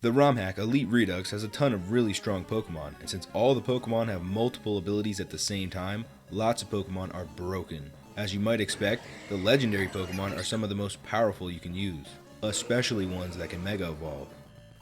The ROM hack Elite Redux has a ton of really strong Pokemon, and since all the Pokemon have multiple abilities at the same time, lots of Pokemon are broken. As you might expect, the legendary Pokemon are some of the most powerful you can use, especially ones that can Mega Evolve.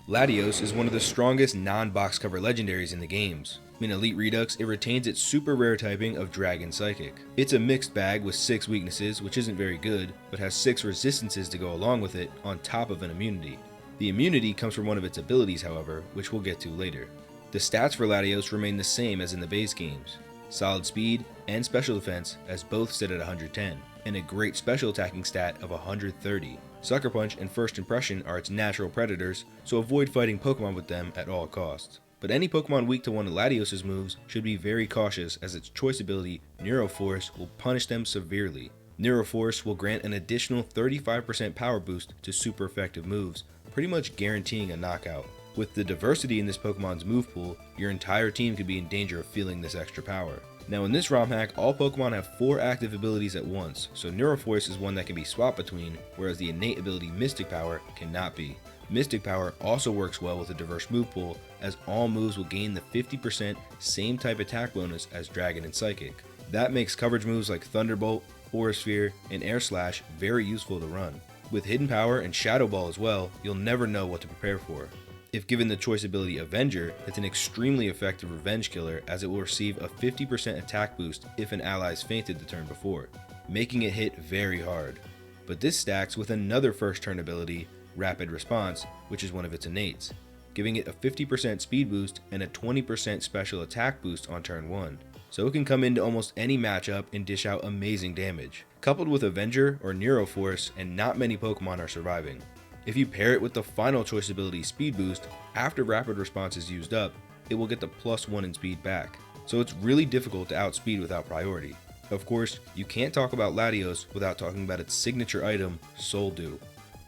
Latios is one of the strongest non-box cover legendaries in the games. In Elite Redux, it retains its super rare typing of Dragon Psychic. It's a mixed bag with 6 weaknesses, which isn't very good, but has 6 resistances to go along with it on top of an immunity. The immunity comes from one of its abilities, however, which we'll get to later. The stats for Latios remain the same as in the base games. Solid speed and special defense, as both sit at 110, and a great special attacking stat of 130. Sucker Punch and First Impression are its natural predators, so avoid fighting Pokemon with them at all costs. But any Pokemon weak to one of Latios' moves should be very cautious, as its choice ability, Neuroforce, will punish them severely. Neuroforce will grant an additional 35% power boost to super effective moves, pretty much guaranteeing a knockout. With the diversity in this Pokemon's move pool, your entire team could be in danger of feeling this extra power. Now in this ROM hack, all Pokemon have 4 active abilities at once, so Neuroforce is one that can be swapped between, whereas the innate ability Mystic Power cannot be. Mystic Power also works well with a diverse move pool, as all moves will gain the 50% same type attack bonus as Dragon and Psychic. That makes coverage moves like Thunderbolt, Aura Sphere, and Air Slash very useful to run. With Hidden Power and Shadow Ball as well, you'll never know what to prepare for. If given the choice ability Avenger, it's an extremely effective revenge killer, as it will receive a 50% attack boost if an ally is fainted the turn before, making it hit very hard. But this stacks with another first turn ability, Rapid Response, which is one of its innates, giving it a 50% speed boost and a 20% special attack boost on turn 1. So it can come into almost any matchup and dish out amazing damage. Coupled with Avenger or Neuroforce, and not many Pokemon are surviving. If you pair it with the final choice ability Speed Boost, after Rapid Response is used up, it will get the +1 in speed back. So it's really difficult to outspeed without priority. Of course, you can't talk about Latios without talking about its signature item, Soul Dew.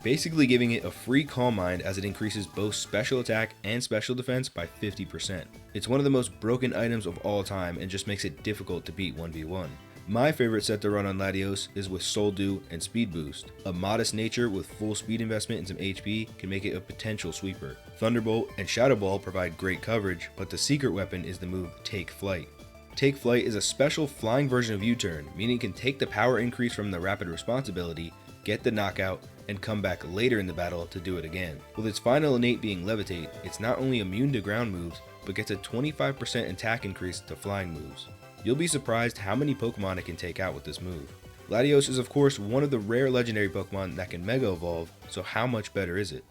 Basically giving it a free Calm Mind, as it increases both special attack and special defense by 50%. It's one of the most broken items of all time and just makes it difficult to beat 1v1. My favorite set to run on Latios is with Soul Dew and Speed Boost. A modest nature with full speed investment and some HP can make it a potential sweeper. Thunderbolt and Shadow Ball provide great coverage, but the secret weapon is the move Take Flight. Take Flight is a special flying version of U-Turn, meaning it can take the power increase from the Rapid Response ability, get the knockout, and come back later in the battle to do it again. With its final innate being Levitate, it's not only immune to ground moves, but gets a 25% attack increase to flying moves. You'll be surprised how many Pokemon it can take out with this move. Latios is of course one of the rare legendary Pokemon that can Mega Evolve, so how much better is it?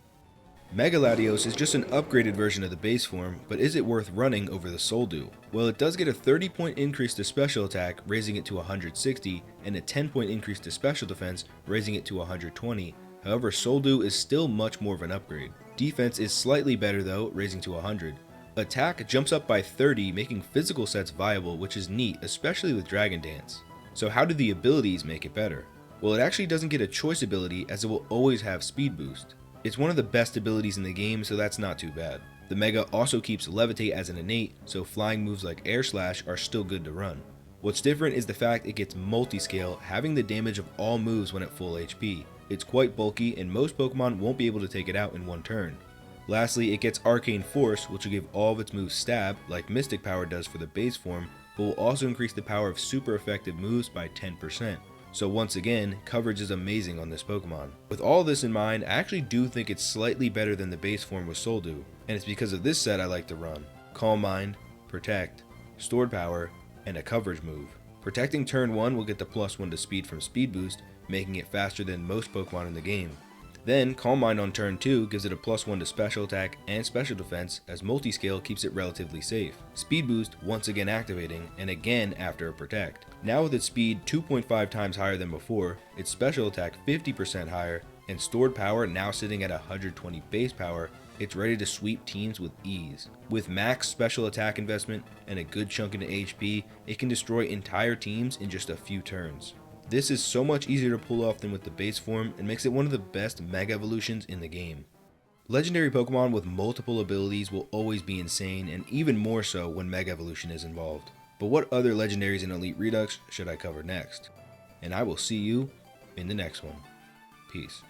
Mega Latios is just an upgraded version of the base form, but is it worth running over the Soul Dew? Well, it does get a 30-point increase to special attack, raising it to 160, and a 10-point increase to special defense, raising it to 120. However, Soul Dew is still much more of an upgrade. Defense is slightly better though, raising to 100. Attack jumps up by 30, making physical sets viable, which is neat, especially with Dragon Dance. So how do the abilities make it better? Well, it actually doesn't get a choice ability, as it will always have Speed Boost. It's one of the best abilities in the game, so that's not too bad. The Mega also keeps Levitate as an innate, so flying moves like Air Slash are still good to run. What's different is the fact it gets multi-scale, having the damage of all moves when at full HP. It's quite bulky, and most Pokemon won't be able to take it out in one turn. Lastly, it gets Arcane Force, which will give all of its moves stab, like Mystic Power does for the base form, but will also increase the power of super effective moves by 10%. So once again, coverage is amazing on this Pokemon. With all this in mind, I actually do think it's slightly better than the base form with Soul Dew, and it's because of this set I like to run. Calm Mind, Protect, Stored Power, and a coverage move. Protecting turn 1 will get the +1 to speed from Speed Boost, making it faster than most Pokemon in the game. Then, Calm Mind on turn 2 gives it a +1 to special attack and special defense, as multi-scale keeps it relatively safe. Speed Boost once again activating, and again after a Protect. Now with its speed 2.5 times higher than before, its special attack 50% higher, and stored power now sitting at 120 base power, it's ready to sweep teams with ease. With max special attack investment and a good chunk into HP, it can destroy entire teams in just a few turns. This is so much easier to pull off than with the base form, and makes it one of the best Mega Evolutions in the game. Legendary Pokemon with multiple abilities will always be insane, and even more so when Mega Evolution is involved. But what other legendaries in Elite Redux should I cover next? And I will see you in the next one. Peace.